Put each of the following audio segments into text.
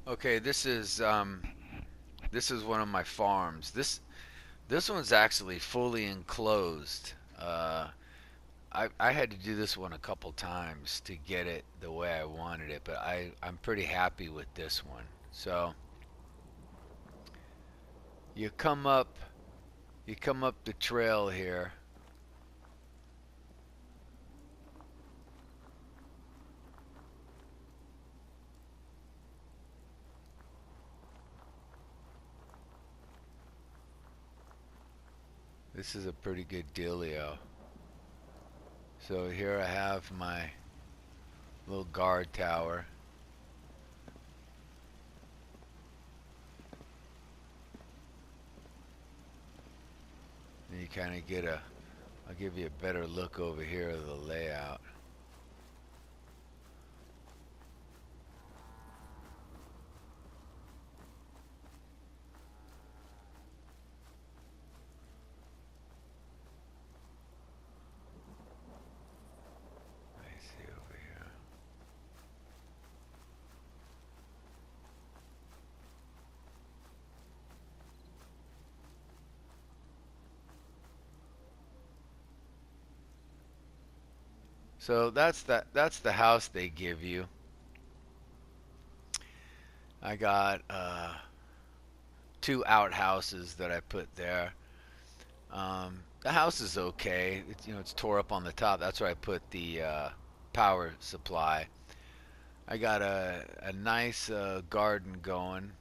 Okay, this is one of my farms. This one's actually fully enclosed. I had to do this one a couple times to get it the way I wanted it, but I'm pretty happy with this one. So you come up you come up the trail here. This is a pretty good dealio. So here I have my little guard tower. And you kind of get a I'll give you a better look over here of the layout. Let me see over here. So that's the house they give you. I got two outhouses that I put there. The house is okay. It's tore up on the top. That's where I put the power supply. I got a nice garden going,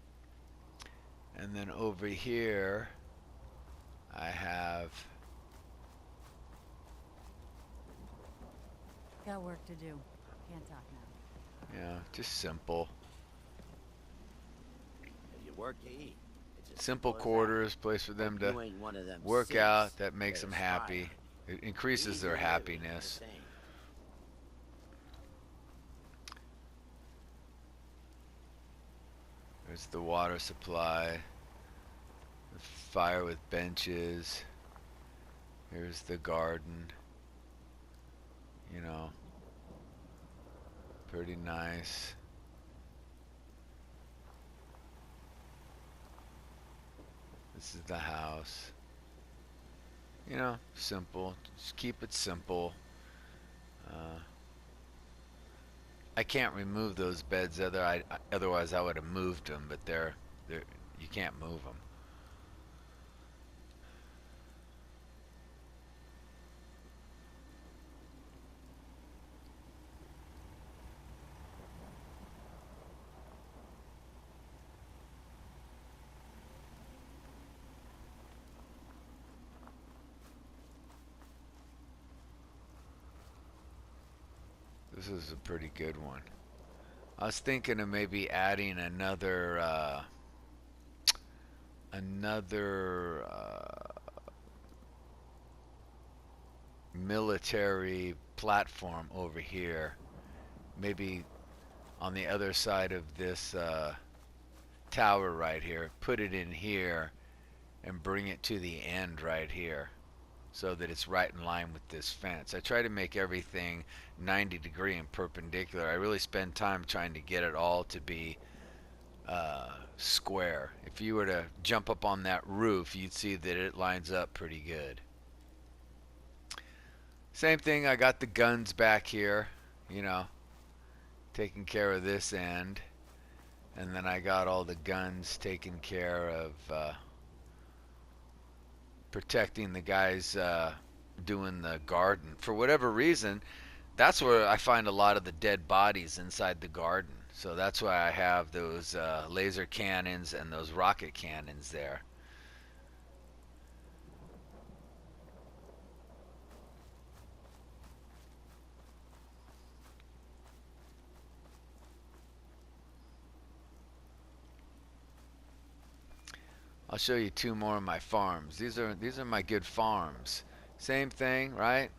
and then over here I have Got work to do. Can't talk now. just simple, If you work, you eat. It's as simple simple as that. quarters, place for Hope them to you ain't one of them work simps out. That makes that them aspire. happy. It increases Easy their living, happiness. this ain't. There's the water supply, the fire with benches. Here's the garden. You know, pretty nice. This is the house. Simple. Just keep it simple. Uh, I can't remove those beds. Otherwise, I would have moved them. But they're you can't move them. This is a pretty good one. I was thinking of maybe adding another military platform over here. Maybe on the other side of this tower right here. Put it in here and bring it to the end right here so that it's right in line with this fence. I try to make everything 90-degree and perpendicular. I really spend time trying to get it all to be square. If you were to jump up on that roof, you'd see that it lines up pretty good. Same thing, I got the guns back here, you know, taking care of this end. And then I got all the guns taken care of, protecting the guys doing the garden. For whatever reason, that's where I find a lot of the dead bodies inside the garden. So that's why I have those laser cannons and those rocket cannons there. I'll show you two more of my farms. These are my good farms. Same thing, right?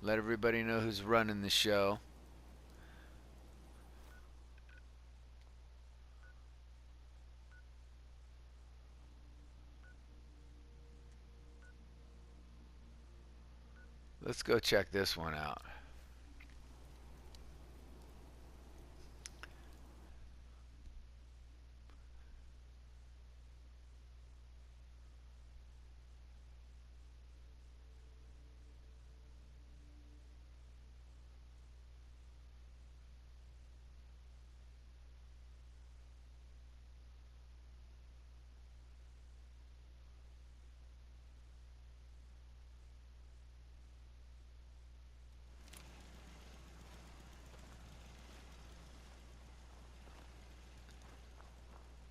Let everybody know who's running the show. Let's go check this one out.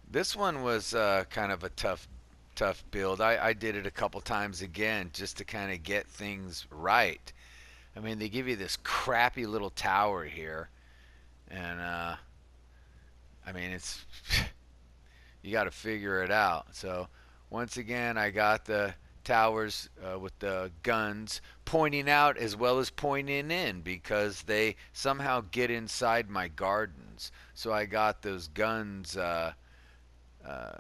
This one was kind of a tough build. I did it a couple times again just to kind of get things right. I mean, they give you this crappy little tower here, and I mean, it's you got to figure it out. So once again, I got the towers with the guns pointing out as well as pointing in because they somehow get inside my gardens. So I got those guns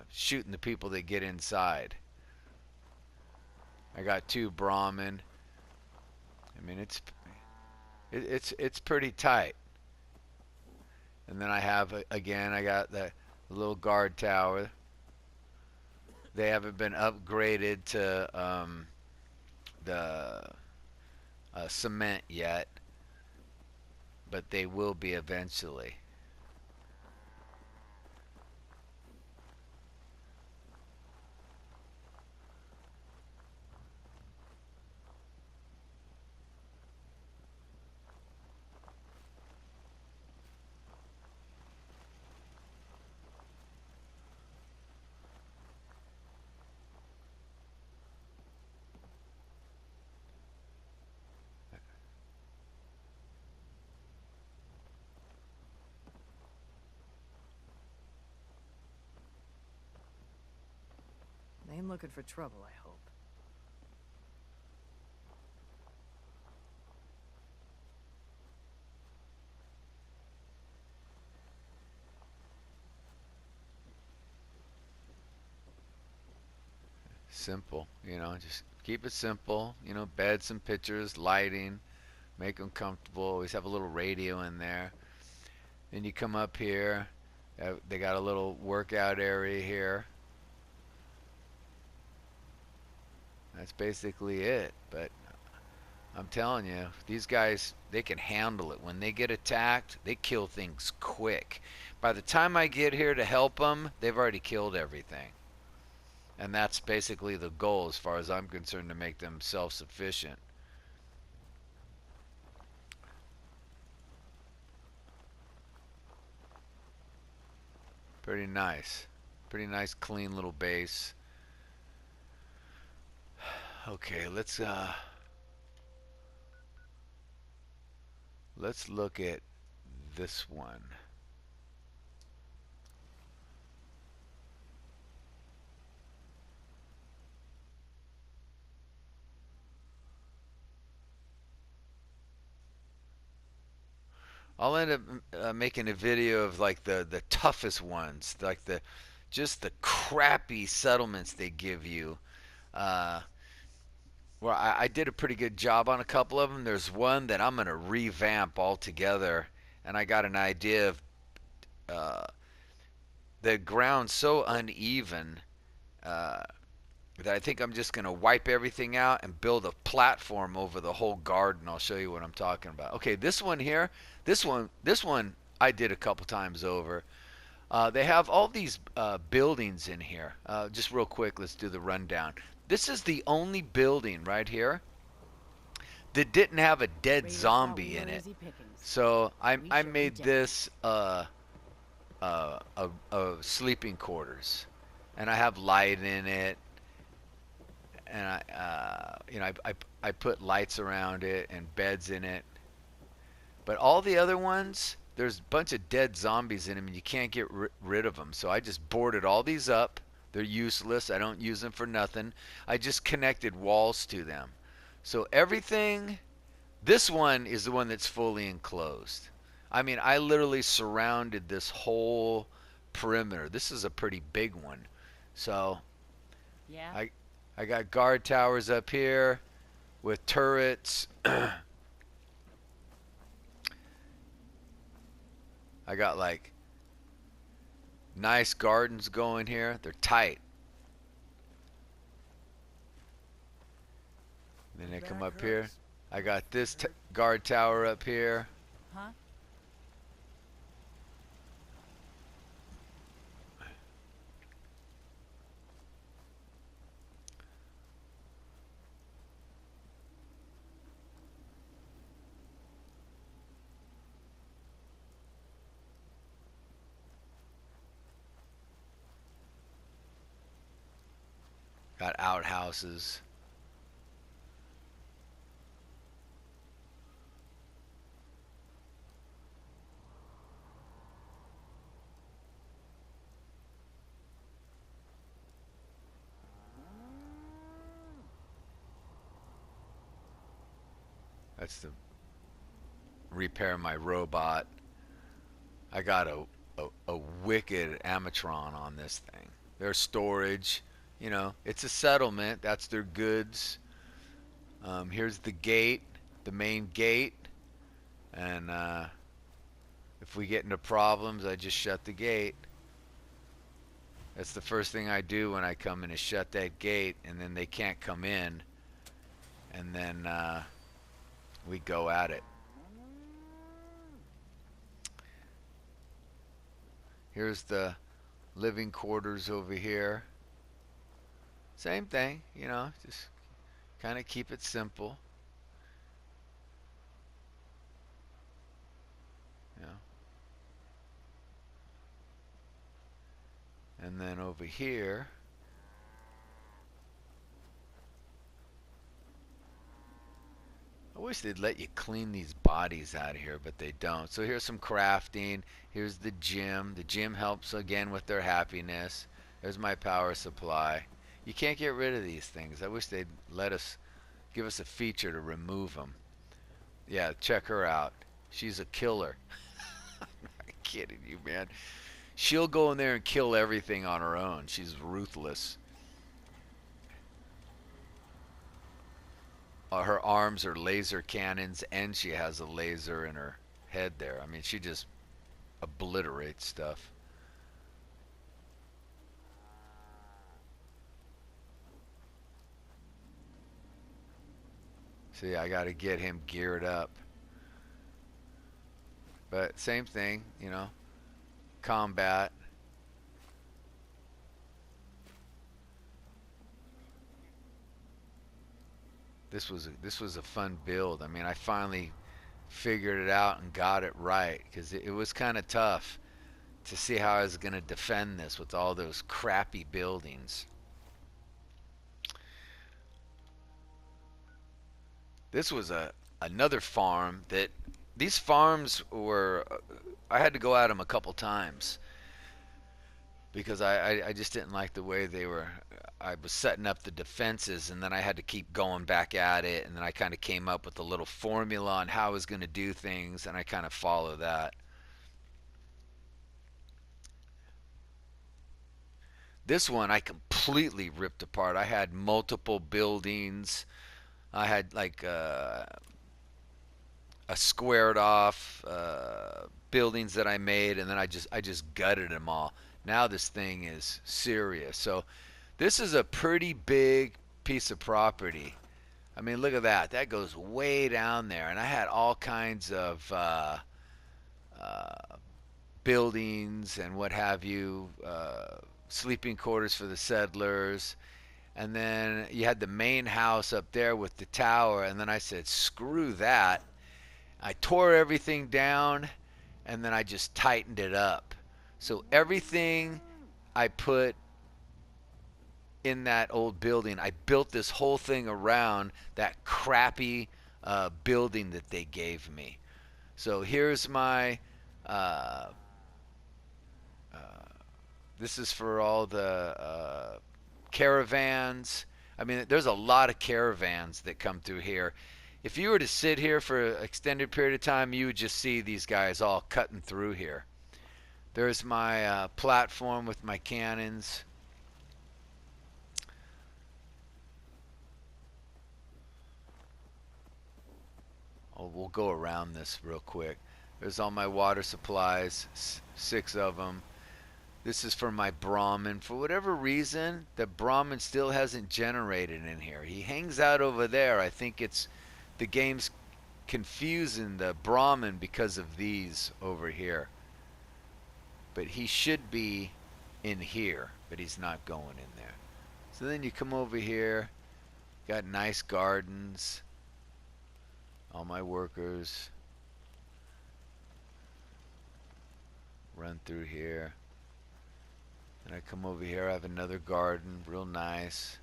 shooting the people that get inside. I got two Brahmin. I mean, it's pretty tight. And then I have again, I got the little guard tower. They haven't been upgraded to the cement yet, but they will be eventually. They ain't looking for trouble, I hope. Simple, just keep it simple. Beds and pictures, lighting, make them comfortable. Always have a little radio in there. Then you come up here. They got a little workout area here. That's basically it. But I'm telling you, these guys, they can handle it. When they get attacked, they kill things quick. By the time I get here to help them, they've already killed everything. And that's basically the goal, as far as I'm concerned, to make them self-sufficient. Pretty nice. Pretty nice, clean little base. Okay, let's look at this one. I'll end up making a video of like the toughest ones, like the just the crappy settlements they give you. Uh, well, I did a pretty good job on a couple of them. There's one that I'm gonna revamp altogether, and I got an idea of uh, the ground so uneven uh, that I think I'm just gonna wipe everything out and build a platform over the whole garden. I'll show you what I'm talking about. Okay, this one here, this one I did a couple times over. They have all these buildings in here. Just real quick, let's do the rundown. This is the only building right here that didn't have a dead Raiders thought zombie we in were it. easy pickings. So We I showed 'em made different. this sleeping quarters, and I have light in it, and I put lights around it and beds in it. But all the other ones, there's a bunch of dead zombies in them, and you can't get rid of them. So I just boarded all these up. They're useless. I don't use them for nothing. I just connected walls to them. So everything, this one is the one that's fully enclosed. I mean, I literally surrounded this whole perimeter. This is a pretty big one. So Yeah? I I got guard towers up here with turrets. I got like nice gardens going here. They're tight. Then they come Back up here. hurts. I got this guard tower up here. Huh? Got outhouses. That's to repair my robot. I got a wicked Amatron on this thing. Their storage, it's a settlement. That's their goods. Here's the gate, the main gate. And if we get into problems, I just shut the gate. That's the first thing I do when I come in is shut that gate, and then they can't come in. And then we go at it. Here's the living quarters over here. Same thing, just kind of keep it simple. You know. And then over here, I wish they'd let you clean these bodies out of here, but they don't. So here's some crafting. Here's the gym. The gym helps again with their happiness. There's my power supply. You can't get rid of these things. I wish they'd let us, give us a feature to remove them. Yeah, check her out. She's a killer. I'm not kidding you, man. She'll go in there and kill everything on her own. She's ruthless. Her arms are laser cannons, and she has a laser in her head there. I mean, she just obliterates stuff. See, I got to get him geared up. But same thing, combat. This was a fun build. I mean, I finally figured it out and got it right because it was kind of tough to see how I was going to defend this with all those crappy buildings. This was another farm that these farms were I had to go at them a couple times because I just didn't like the way they were. I was setting up the defenses and then I had to keep going back at it, and then I kind of came up with a little formula on how I was going to do things, and I kind of follow that. This one I completely ripped apart. I had multiple buildings. I had like a squared off buildings that I made, and then I just gutted them all. Now this thing is serious. So this is a pretty big piece of property. I mean, look at that. That goes way down there, and I had all kinds of uh, buildings and what have you, sleeping quarters for the settlers. And then you had the main house up there with the tower, and then I said, screw that. I tore everything down and then I just tightened it up. So everything I put in that old building, I built this whole thing around that crappy building that they gave me. So here's my. Uh, uh, this is for all the caravans. I mean, there's a lot of caravans that come through here. If you were to sit here for an extended period of time, you would just see these guys all cutting through here. There's my platform with my cannons. Oh, we'll go around this real quick. There's all my water supplies, 6 of them. This is for my Brahmin. For whatever reason, the Brahmin still hasn't generated in here. He hangs out over there. I think it's the game's confusing the Brahmin because of these over here. But he should be in here, but he's not going in there. So then you come over here, got nice gardens, all my workers run through here. And I come over here, I have another garden, real nice.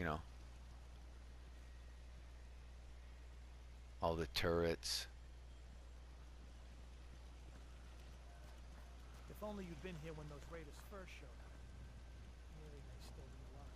you know, all the turrets. If only you'd been here when those raiders first showed up. Mary may still be alive.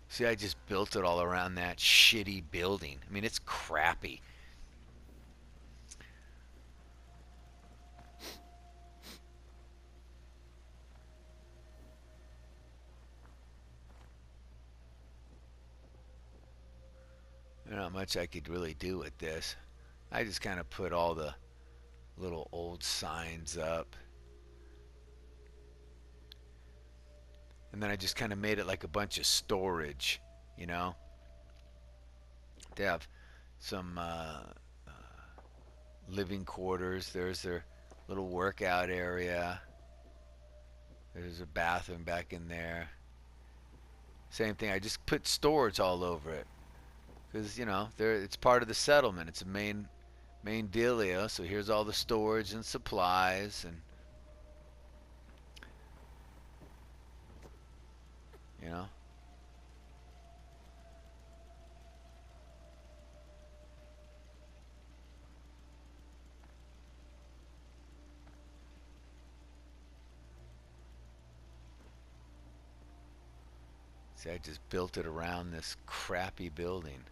See, I just built it all around that shitty building. I mean, it's crappy. There's not much I could really do with this. I just kind of put all the little old signs up. And then I just kind of made it like a bunch of storage, you know? They have some living quarters. There's their little workout area. There's a bathroom back in there. Same thing. I just put storage all over it because you know it's part of the settlement. It's a main dealio. So here's all the storage and supplies and you know. See, I just built it around this crappy building.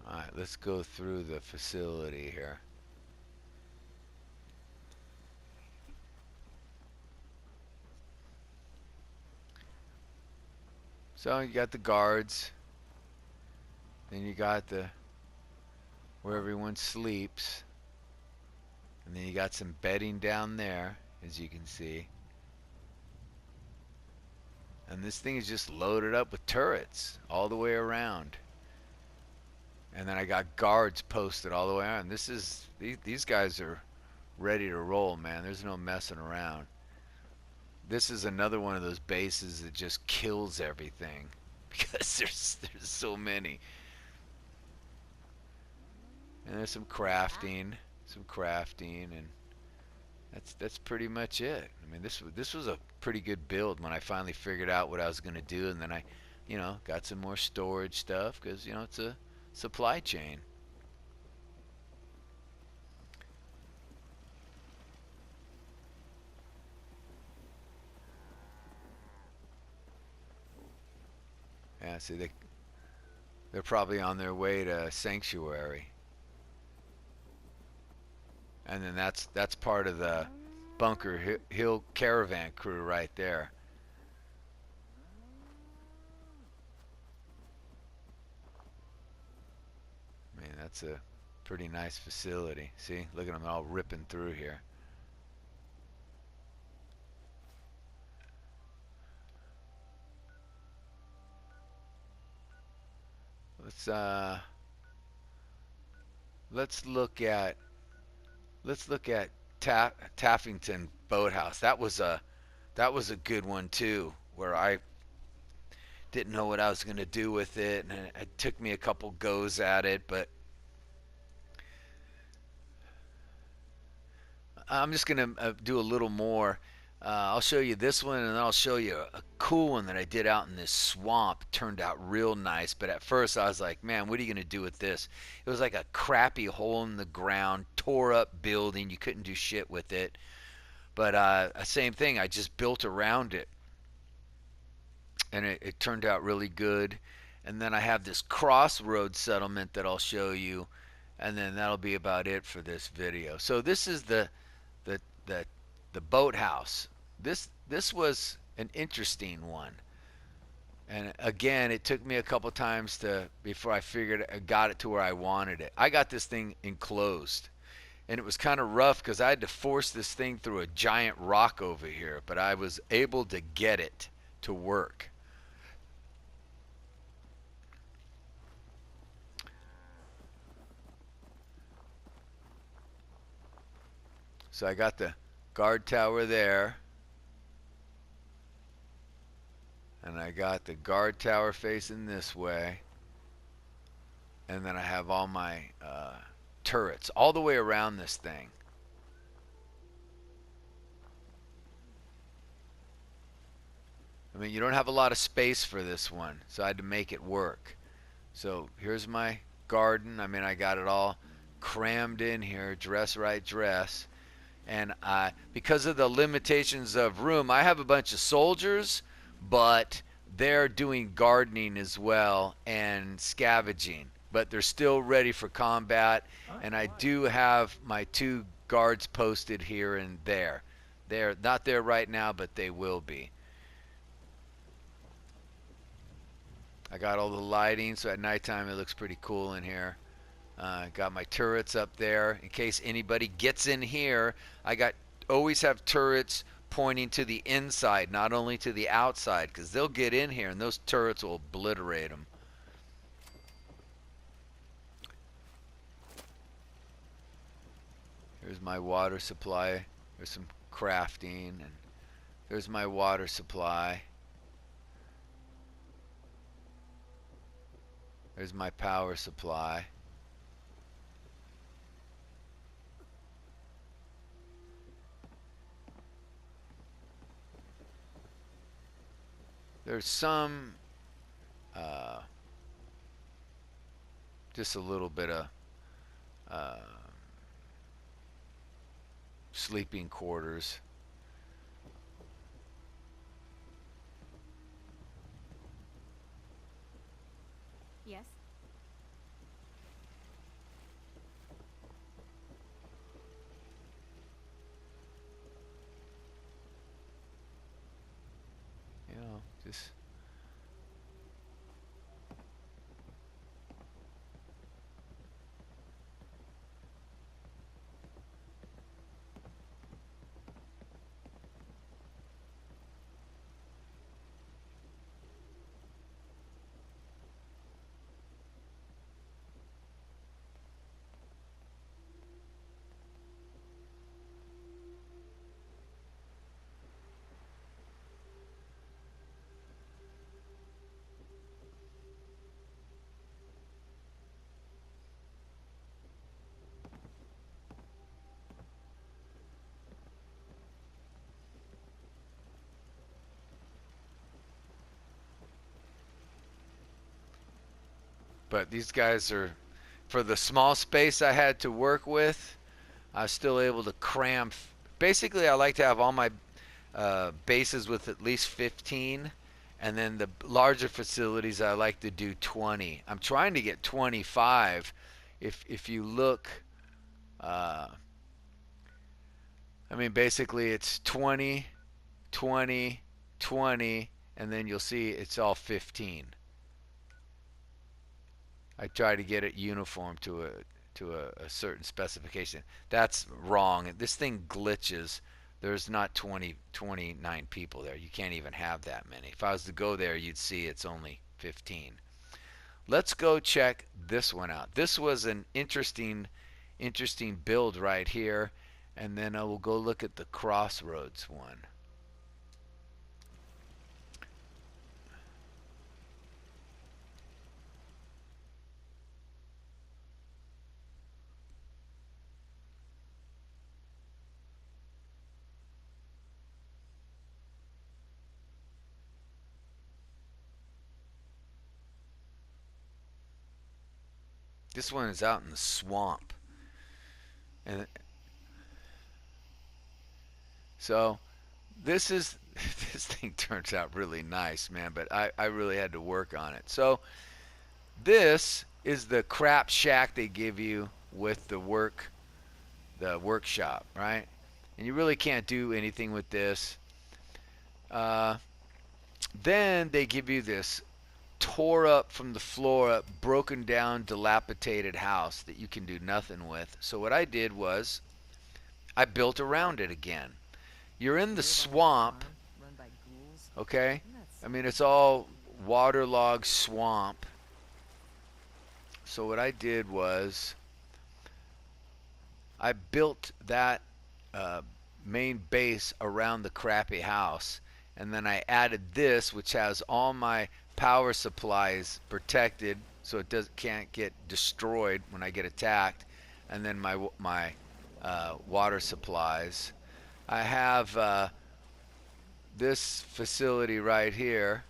All right, let's go through the facility here. So you got the guards, then you got the where everyone sleeps, and then you got some bedding down there, as you can see. And this thing is just loaded up with turrets all the way around. And then I got guards posted all the way around. These guys are ready to roll, man. There's no messing around. This is another one of those bases that just kills everything because there's so many. And there's some crafting, and that's pretty much it. I mean, this was a pretty good build when I finally figured out what I was gonna do, and then I, you know, got some more storage stuff because you know it's a supply chain. Yeah, see they're probably on their way to Sanctuary, and then that's part of the Bunker Hill caravan crew right there. I mean, that's a pretty nice facility. See, look at them all ripping through here. Let's uh let's look at let's look at Taffington Boathouse. That was a good one too, where I didn't know what I was gonna do with it, and it took me a couple goes at it, but I'm just gonna do a little more. I'll show you this one, and then I'll show you a cool one that I did out in this swamp. It turned out real nice, but at first I was like, man, what are you gonna do with this? It was like a crappy hole in the ground, tore up building. You couldn't do shit with it. But same thing. I just built around it, and it turned out really good. And then I have this crossroad settlement that I'll show you, and then that'll be about it for this video. So this is the the the boathouse. This was an interesting one, And again, it took me a couple times to before I got it to where I wanted it. I got this thing enclosed, and it was kind of rough because I had to force this thing through a giant rock over here, but I was able to get it to work. So I got the guard tower there, and I got the guard tower facing this way, and then I have all my turrets all the way around this thing. I mean, you don't have a lot of space for this one, so I had to make it work. So here's my garden. I mean, I got it all crammed in here, dress right dress. And because of the limitations of room, I have a bunch of soldiers, but they're doing gardening as well and scavenging. But they're still ready for combat, and I do have my two guards posted here and there. They're not there right now, but they will be. I got all the lighting, so at nighttime it looks pretty cool in here. Got my turrets up there in case anybody gets in here. I got always have turrets pointing to the inside, not only to the outside, because they'll get in here and those turrets will obliterate them. Here's my water supply. There's some crafting, and there's my water supply. There's my power supply. There's some, uh, just a little bit of uh, sleeping quarters. Yes? You know, just but these guys are, for the small space I had to work with, I was still able to cram. Basically, I like to have all my bases with at least 15, and then the larger facilities I like to do 20. I'm trying to get 25. If you look, uh, I mean, basically it's 20, 20, 20, and then you'll see it's all 15. I try to get it uniform to a certain specification. That's wrong. This thing glitches. There's not 29 people there. You can't even have that many. If I was to go there, you'd see it's only 15. Let's go check this one out. This was an interesting build right here, and then I will go look at the Crossroads one. This one is out in the swamp. And so this is this thing turns out really nice, man, but I really had to work on it. So this is the crap shack they give you with the workshop, right? And you really can't do anything with this. Uh, Then they give you this tore up from the floor up, broken down, dilapidated house that you can do nothing with. So what I did was I built around it again. You're in the You live on like a swamp, farm run by ghouls? okay? Doesn't that I sound mean, it's creepy? all waterlogged swamp. So what I did was I built that uh, main base around the crappy house, and then I added this, which has all my power supplies protected, so it can't get destroyed when I get attacked, and then my water supplies. I have this facility right here,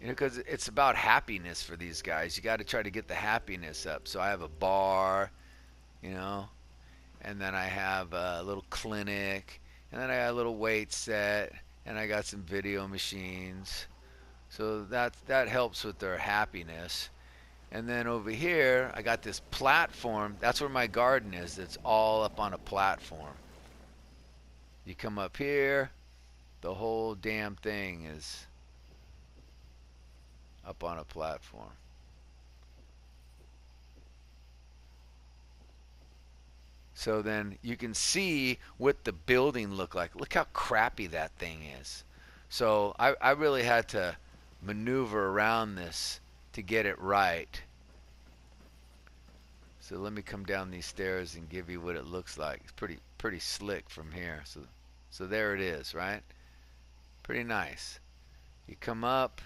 because it's about happiness for these guys. You got to try to get the happiness up. So I have a bar, you know, and then I have a little clinic, and then I got a little weight set, and I got some video machines. So that helps with their happiness. And then over here, I got this platform. That's where my garden is. It's all up on a platform. You come up here, the whole damn thing is up on a platform. So then you can see what the building looked like. Look how crappy that thing is. So I really had to maneuver around this to get it right. So let me come down these stairs and give you what it looks like. It's pretty slick from here. So there it is, right? Pretty nice. You come up.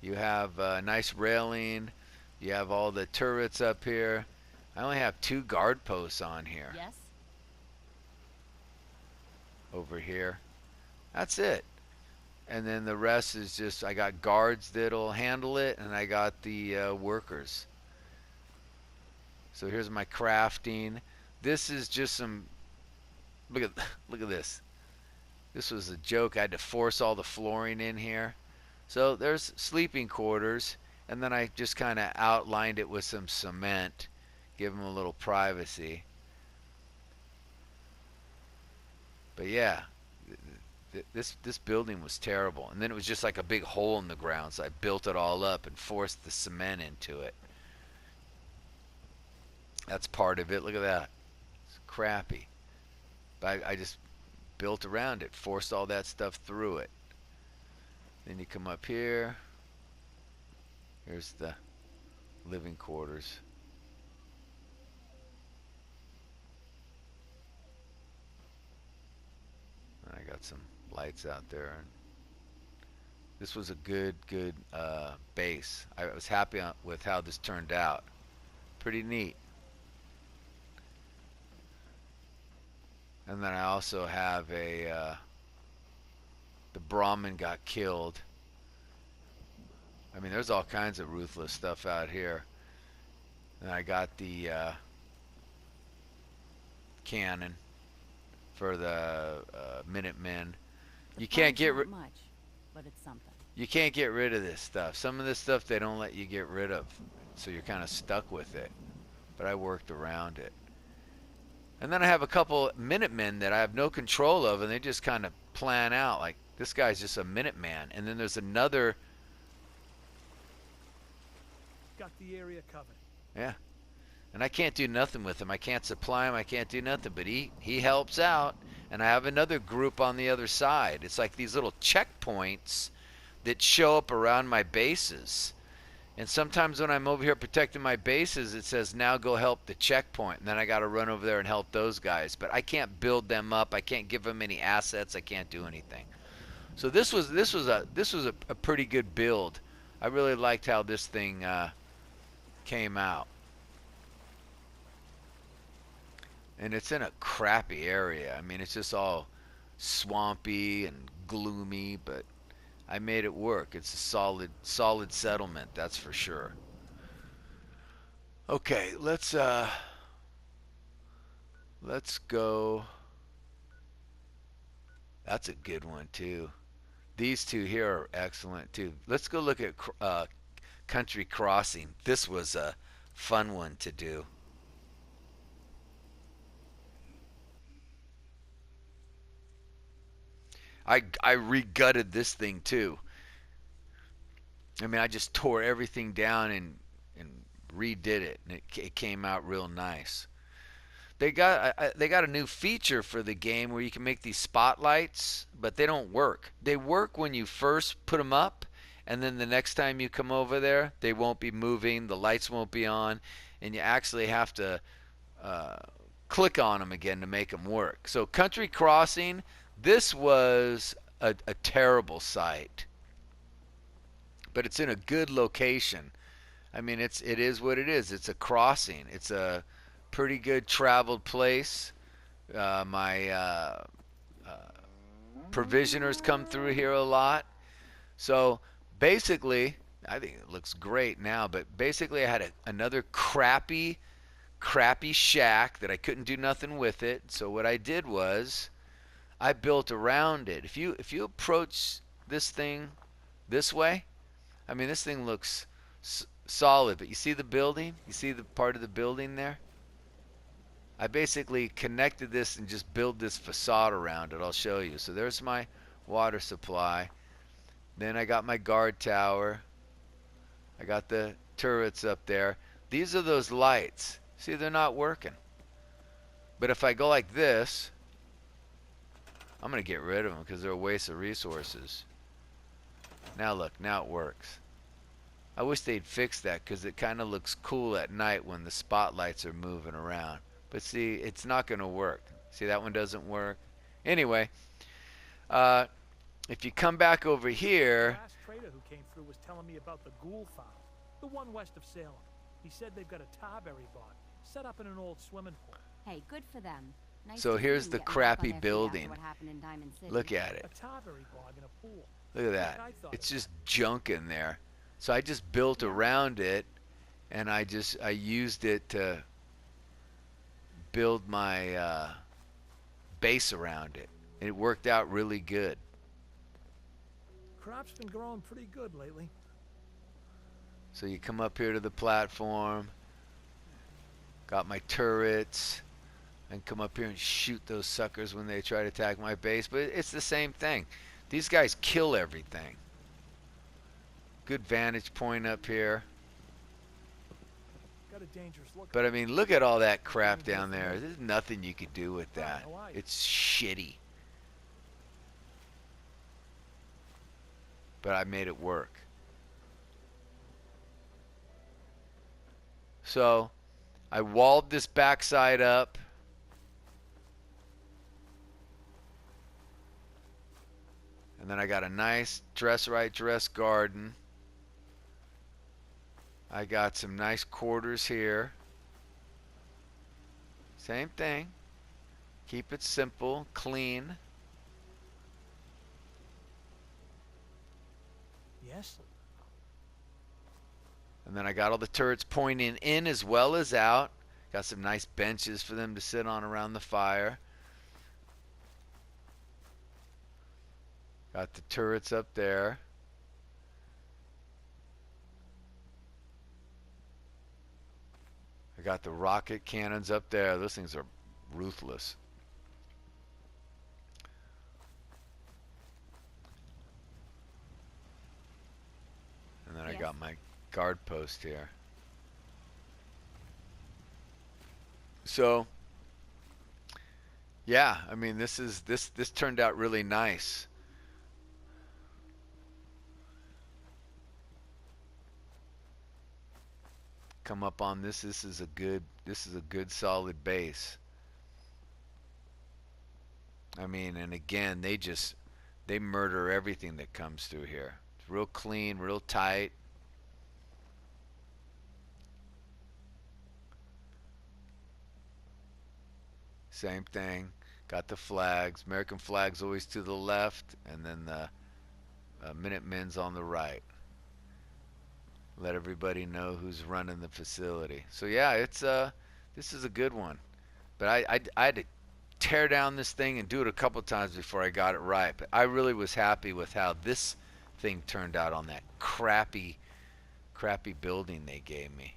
You have a nice railing. You have all the turrets up here. I only have 2 guard posts on here. Yes? Over here. That's it. And then the rest is just, I got guards that'll handle it, and I got the workers. So here's my crafting. This is just some, look at look at this. This was a joke. I had to force all the flooring in here. So there's sleeping quarters, and then I just kind of outlined it with some cement, give them a little privacy. But yeah, this building was terrible, and then it was just like a big hole in the ground. So I built it all up and forced the cement into it. That's part of it. Look at that. It's crappy, but I just built around it, forced all that stuff through it. Then you come up here. Here's the living quarters. I got some lights out there. This was a good base. I was happy with how this turned out. Pretty neat. And then I also have the Brahmin got killed. I mean, there's all kinds of ruthless stuff out here. And I got the cannon for the Minutemen. The You can't fun's get not much, but it's something. you can't get rid of this stuff. Some of this stuff they don't let you get rid of, so you're kind of stuck with it. But I worked around it. And then I have a couple Minutemen that I have no control of, and they just kind of plan out. Like, this guy's just a Minuteman. And then there's another. Got the area covered. Yeah. And I can't do nothing with him. I can't supply him. I can't do nothing. But he helps out. And I have another group on the other side. It's like these little checkpoints that show up around my bases. And sometimes when I'm over here protecting my bases, it says, now go help the checkpoint. And then I got to run over there and help those guys. But I can't build them up. I can't give them any assets. I can't do anything. So this was a pretty good build. I really liked how this thing came out. And it's in a crappy area. I mean, it's just all swampy and gloomy, but I made it work. It's a solid settlement, that's for sure. Okay, let's go. That's a good one too. These two here are excellent too. Let's go look at Country Crossing. This was a fun one to do. I re-gutted this thing too. I mean, I just tore everything down and redid it, and it came out real nice. They got a new feature for the game where you can make these spotlights, but they don't work. They work when you first put them up, and then the next time you come over there, they won't be moving, the lights won't be on, and you actually have to uh, click on them again to make them work. So Country Crossing, this was a terrible site, but it's in a good location. I mean, it is what it is. It's a crossing. It's a pretty good traveled place. My provisioners come through here a lot. So basically, I think it looks great now. But basically, I had another crappy shack that I couldn't do nothing with it. So what I did was I built around it. If you approach this thing this way, I mean, this thing looks solid, but you see the building? You see the part of the building there? I basically connected this and just built this facade around it. I'll show you. So there's my water supply. Then I got my guard tower. I got the turrets up there. These are those lights. See, they're not working. But if I go like this, I'm going to get rid of them because they're a waste of resources. Now look, now it works. I wish they'd fix that because it kind of looks cool at night when the spotlights are moving around. But see, it's not going to work. See, that one doesn't work. Anyway, if you come back over The here, last trader who came through was telling me about the ghoul farm, the one west of Salem. He said they've got a tarberry bog set up in an old swimming pool. Hey, good for them. Nice so to see here's them the getting back on crappy their feet after building. what happened in Diamond City. Look at it. A tarberry bog in a pool. Look at that. I thought It's of just junk in there. So I just built around it, and I used it to build my base around it. And it worked out really good. Crop's been growing pretty good lately. So you come up here to the platform, got my turrets, and come up here and shoot those suckers when they try to attack my base. But it's the same thing. These guys kill everything. Good vantage point up here. Got a dangerous look. But I mean, look at all that crap down there. There's nothing you could do with that. It's shitty. But I made it work. So I walled this backside up. And then I got a nice dress garden. I got some nice quarters here. Same thing. Keep it simple, clean. Yes? And then I got all the turrets pointing in as well as out. Got some nice benches for them to sit on around the fire. Got the turrets up there. I got the rocket cannons up there. Those things are ruthless. And then I got my guard post here. So, yeah, I mean, this turned out really nice. Come up on this. This is a good solid base. I mean, and again, they murder everything that comes through here. It's real clean, real tight. Same thing. Got the flags. American flag's always to the left, and then the Minutemen's on the right. Let everybody know who's running the facility. So yeah, this is a good one. But I had to tear down this thing and do it a couple times before I got it right. But I really was happy with how this thing turned out on that crappy building they gave me.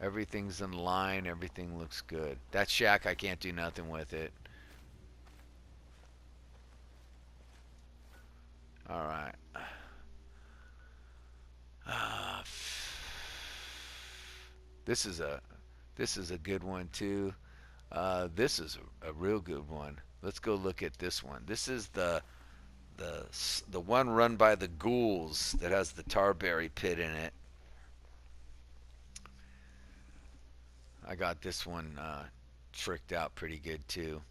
Everything's in line. Everything looks good. That shack, I can't do nothing with it. All right. Uh, this is a good one too. This is a real good one. Let's go look at this one. This is the the one run by the ghouls that has the tarberry pit in it. I got this one tricked out pretty good too.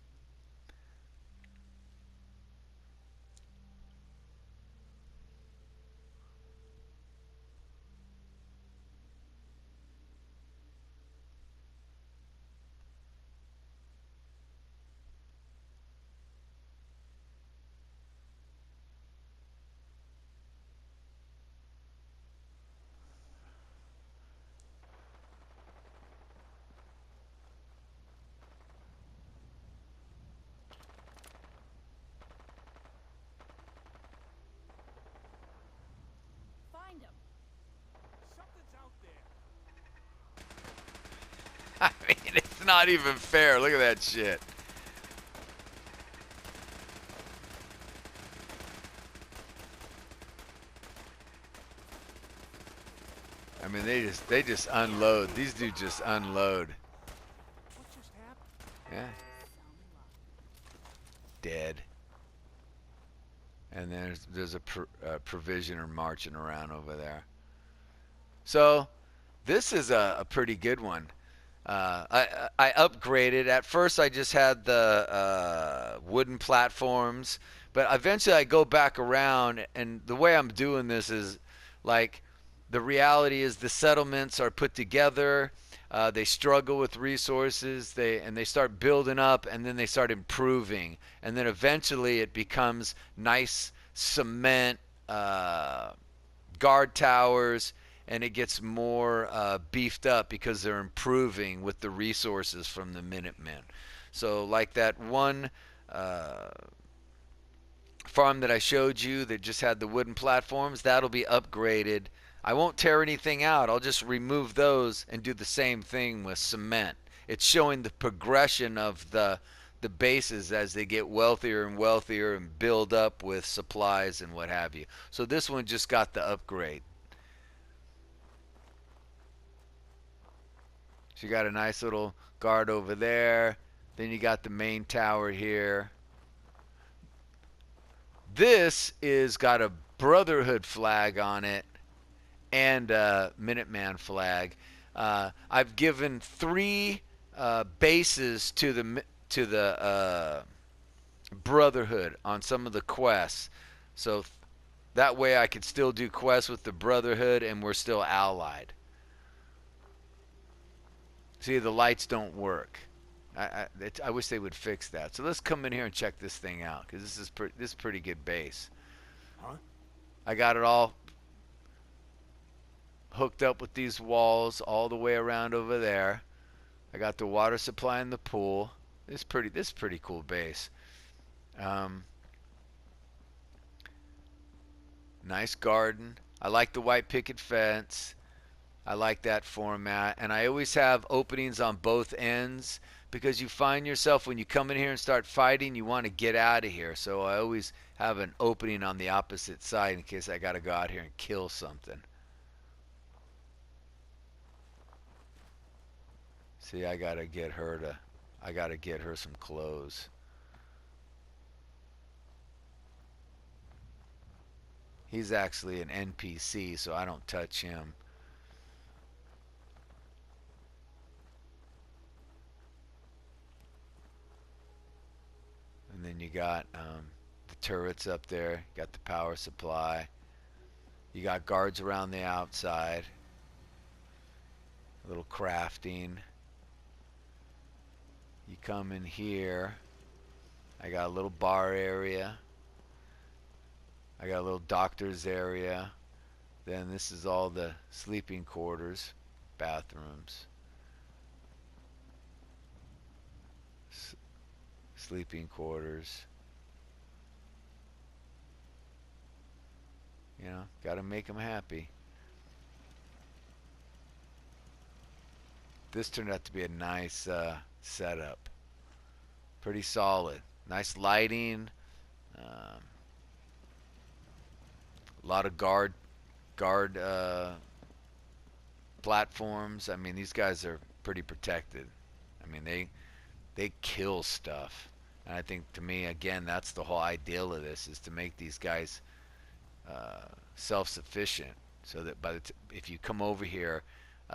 Find him. Something's out there. I mean, it's not even fair. Look at that shit. I mean, they just unload. These dudes just unload. What just happened? Yeah, dead. And there's a provisioner marching around over there. So this is a pretty good one. I upgraded. At first, I just had the wooden platforms, but eventually I go back around, and the way I'm doing this is like the reality is the settlements are put together. They struggle with resources. They start building up, and then they start improving, and then eventually it becomes nice cement guard towers, and it gets more beefed up because they're improving with the resources from the Minutemen. So, like that one farm that I showed you that just had the wooden platforms, that'll be upgraded. I won't tear anything out. I'll just remove those and do the same thing with cement. It's showing the progression of the bases as they get wealthier and wealthier and build up with supplies and what have you. So this one just got the upgrade. So you got a nice little guard over there. Then you got the main tower here. This is got a Brotherhood flag on it and a Minuteman flag. I've given 3 bases to the Brotherhood on some of the quests, so that way I could still do quests with the Brotherhood and we're still allied. See, the lights don't work. I wish they would fix that. So let's come in here and check this thing out, because this is pretty good base. Huh? I got it all hooked up with these walls all the way around over there. I got the water supply in the pool. This is pretty cool base. Nice garden. I like the white picket fence. I like that format, and I always have openings on both ends, because you find yourself when you come in here and start fighting, you want to get out of here. So I always have an opening on the opposite side in case I got to go out here and kill something. See, I got to get her some clothes. He's actually an NPC, so I don't touch him. And then you got the turrets up there. You got the power supply. You got guards around the outside. A little crafting. You come in here. I got a little bar area. I got a little doctor's area. Then this is all the sleeping quarters, bathrooms, sleeping quarters. You know, got to make them happy. this turned out to be a nice setup. Pretty solid. Nice lighting. Um, a lot of guard platforms. I mean, these guys are pretty protected. I mean, they kill stuff. And I think to me, again, that's the whole ideal of this is to make these guys self-sufficient, so that if you come over here,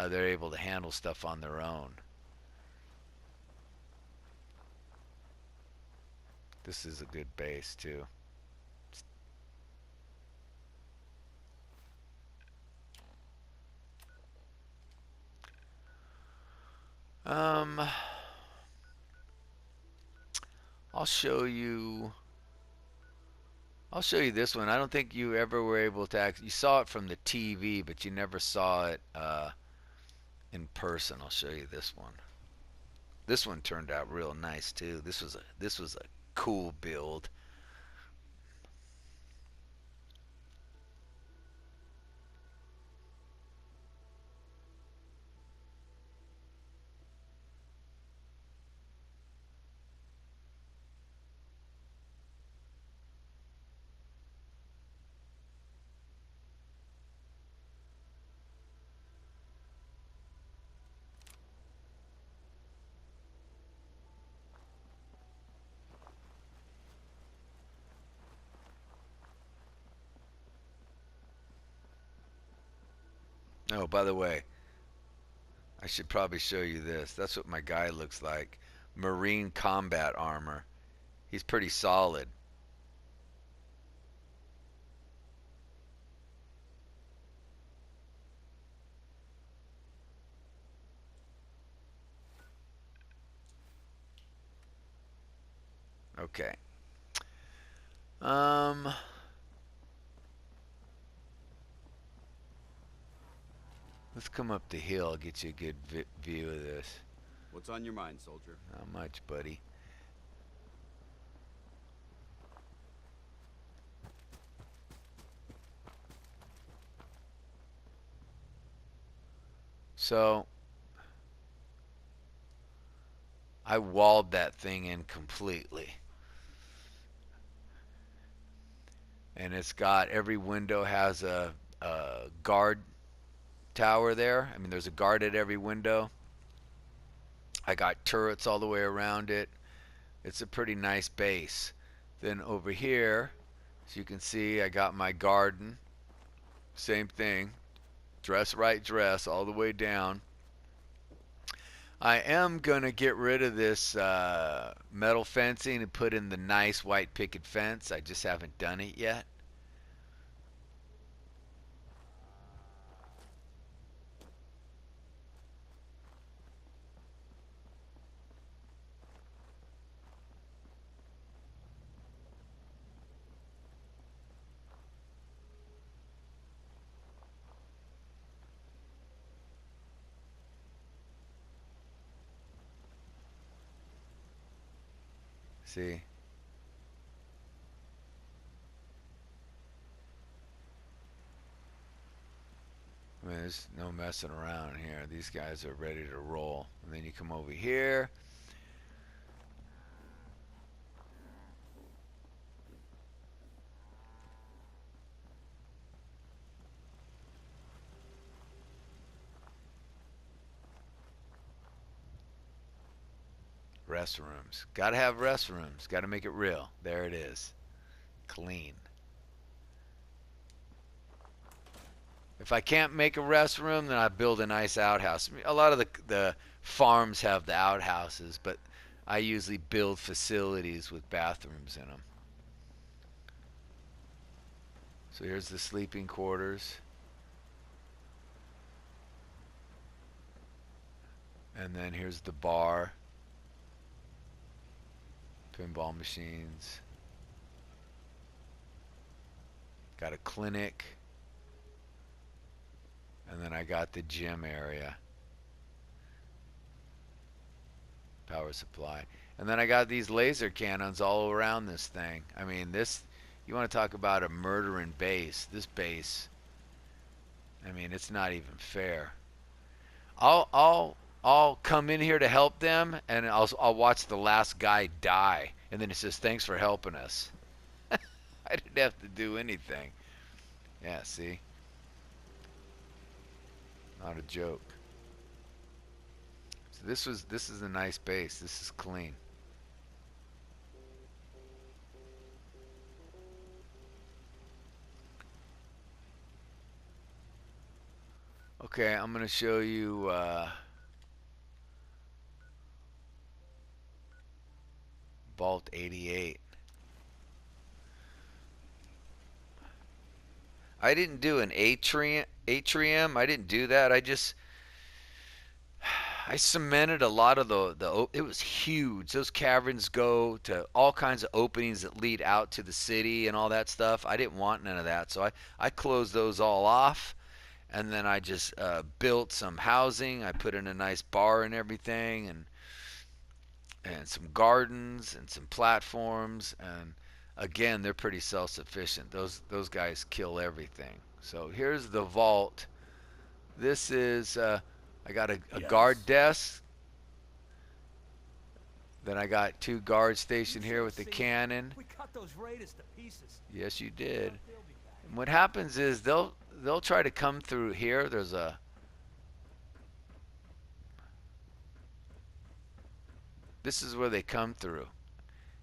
they're able to handle stuff on their own. This is a good base too. Um, I'll show you. I'll show you this one. I don't think you ever were able to you saw it from the TV, but you never saw it in person. I'll show you this one. This one turned out real nice too. This was a cool build. Oh, by the way, I should probably show you this. That's what my guy looks like. Marine combat armor. He's pretty solid. Okay. Um, let's come up the hill. I'll get you a good view of this. What's on your mind, soldier? Not much, buddy. So, I walled that thing in completely. And it's got, every window has a guard tower there. I mean, there's a guard at every window. I got turrets all the way around it. It's a pretty nice base. Then over here, as you can see, I got my garden. Same thing. Dress right dress all the way down. I am going to get rid of this metal fencing and put in the nice white picket fence. I just haven't done it yet. See? I mean, there's no messing around here. These guys are ready to roll. And then you come over here. Restrooms. Gotta have restrooms. Gotta make it real. There it is. Clean. If I can't make a restroom, then I build a nice outhouse. A lot of the farms have the outhouses, but I usually build facilities with bathrooms in them. So here's the sleeping quarters. And then here's the bar. Pinball machines. Got a clinic. And then I got the gym area. Power supply. And then I got these laser cannons all around this thing. I mean, this, you want to talk about a murdering base. This base, I mean, it's not even fair. I'll I'll come in here to help them, and I'll watch the last guy die, and then it says thanks for helping us. I didn't have to do anything. Yeah, see, not a joke. So this is a nice base. This is clean. Okay, I'm gonna show you Vault 88. I didn't do an atrium. I didn't do that. I cemented a lot of the it was huge. Those caverns go to all kinds of openings that lead out to the city and all that stuff. I didn't want none of that, so I closed those all off, and then I just built some housing. I put in a nice bar and everything, and some gardens and some platforms, and again, they're pretty self-sufficient. Those guys kill everything. So here's the vault. This is I got a guard desk. Then I got 2 guards stationed here with the cannon. We cut those raiders to pieces. Yes, you did. They'll be back. And what happens is they'll try to come through here. This is where they come through.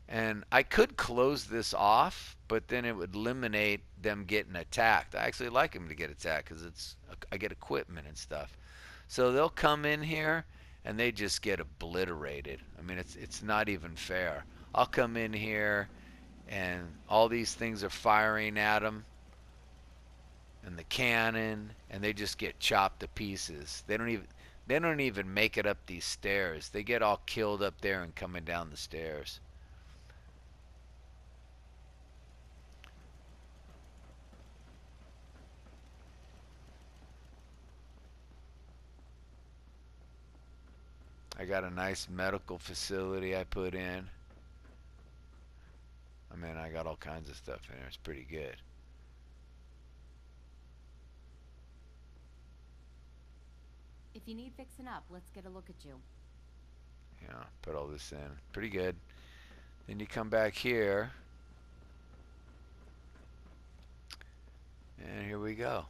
And I could close this off, but then it would eliminate them getting attacked. I actually like them to get attacked because I get equipment and stuff. So they'll come in here and they just get obliterated. I mean, it's not even fair. I'll come in here and all these things are firing at them, and the cannon, and they just get chopped to pieces. They don't even make it up these stairs. They get all killed up there and coming down the stairs. I got a nice medical facility I put in. I mean, I got all kinds of stuff in there. It's pretty good. If you need fixing up, let's get a look at you. Yeah, put all this in. Pretty good. Then you come back here. And here we go.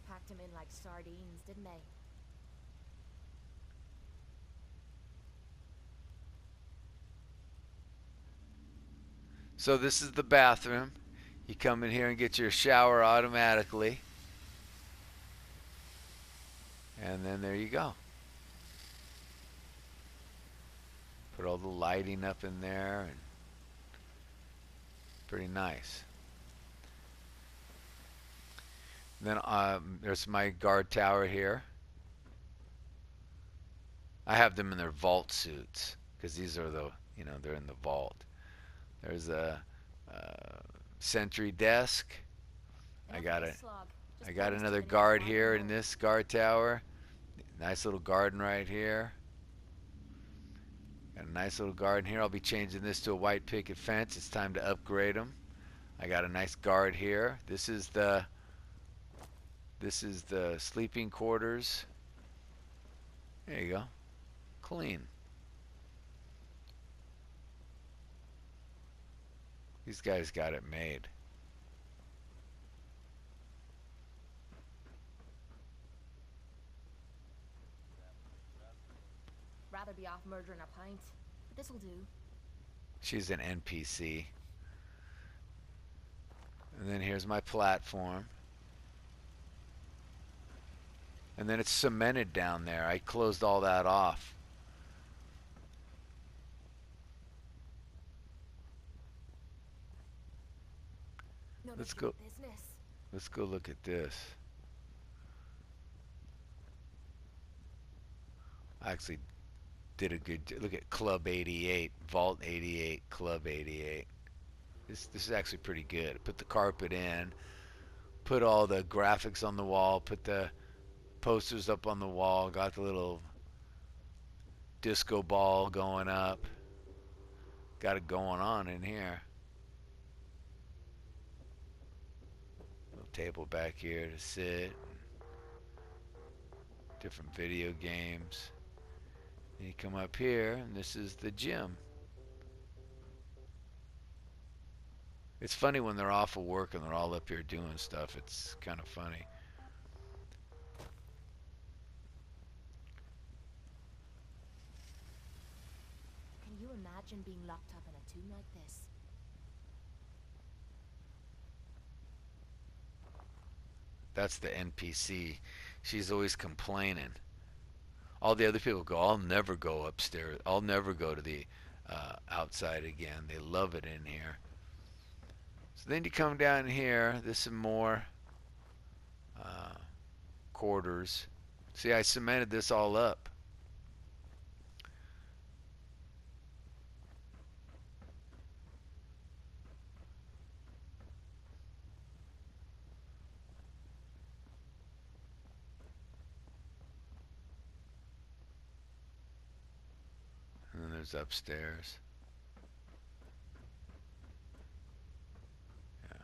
Packed them in like sardines, didn't they? So this is the bathroom. You come in here and get your shower automatically. And then there you go. Put all the lighting up in there, and pretty nice. Then there's my guard tower here. I have them in their vault suits because these are they're in the vault. There's a sentry desk. I got another guard here in this guard tower. Nice little garden right here. Got a nice little garden here. I'll be changing this to a white picket fence. It's time to upgrade them. I got a nice guard here. This is the sleeping quarters. There you go. Clean. These guys got it made. Rather be off murdering a pint. But this'll do. She's an NPC. And then here's my platform. And then it's cemented down there. I closed all that off. Let's go. Let's go look at this. I actually did a good look at Club 88, Vault 88, Club 88. This is actually pretty good. Put the carpet in, put all the graphics on the wall, put the posters up on the wall, got the little disco ball going up. Got it going on in here. Little table back here to sit. Different video games. And you come up here, and this is the gym. It's funny when they're off of work and they're all up here doing stuff. It's kind of funny. Can you imagine being locked up in a tomb like this? That's the NPC. She's always complaining. All the other people go, I'll never go upstairs. I'll never go to the outside again. They love it in here. So then you come down here. There's some more quarters. See, I cemented this all up. And then there's upstairs. Yeah.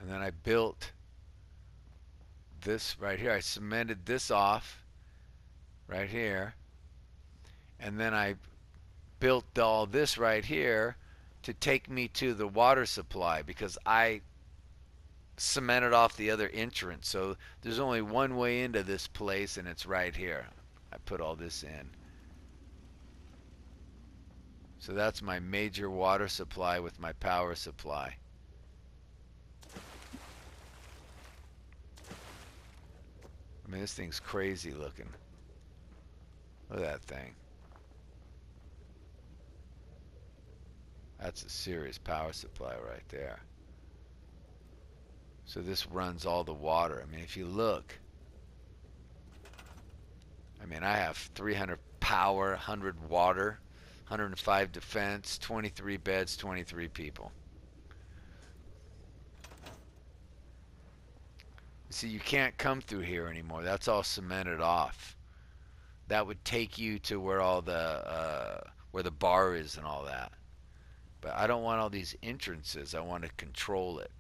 And then I built this right here. I cemented this off right here. And then I built all this right here to take me to the water supply because I cemented off the other entrance. So there's only one way into this place, and it's right here. I put all this in. So that's my major water supply with my power supply. I mean, this thing's crazy looking. Look at that thing. That's a serious power supply right there. So this runs all the water. I mean, if you look, I mean, I have 300 power, 100 water, 105 defense, 23 beds, 23 people. See, you can't come through here anymore. That's all cemented off. That would take you to where all the where the bar is and all that. But I don't want all these entrances. I want to control it.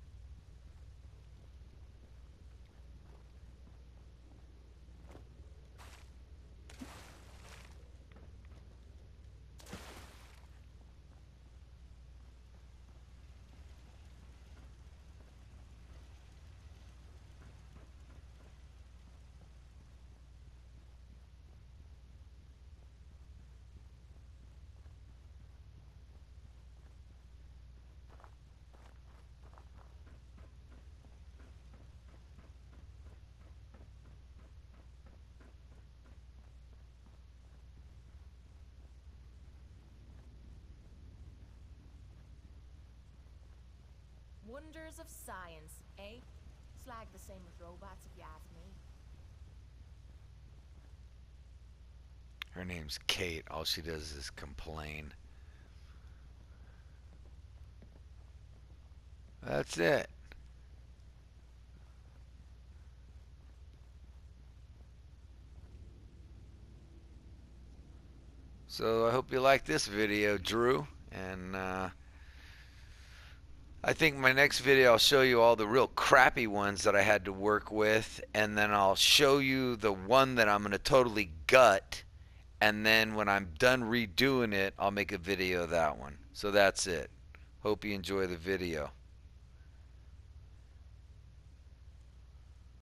Wonders of science, eh? Slag the same with robots, if you ask me. Her name's Kate. All she does is complain. That's it. So I hope you like this video, Drew. And I think my next video I'll show you all the real crappy ones that I had to work with, and then I'll show you the one that I'm going to totally gut, and then when I'm done redoing it, I'll make a video of that one. So that's it. Hope you enjoy the video.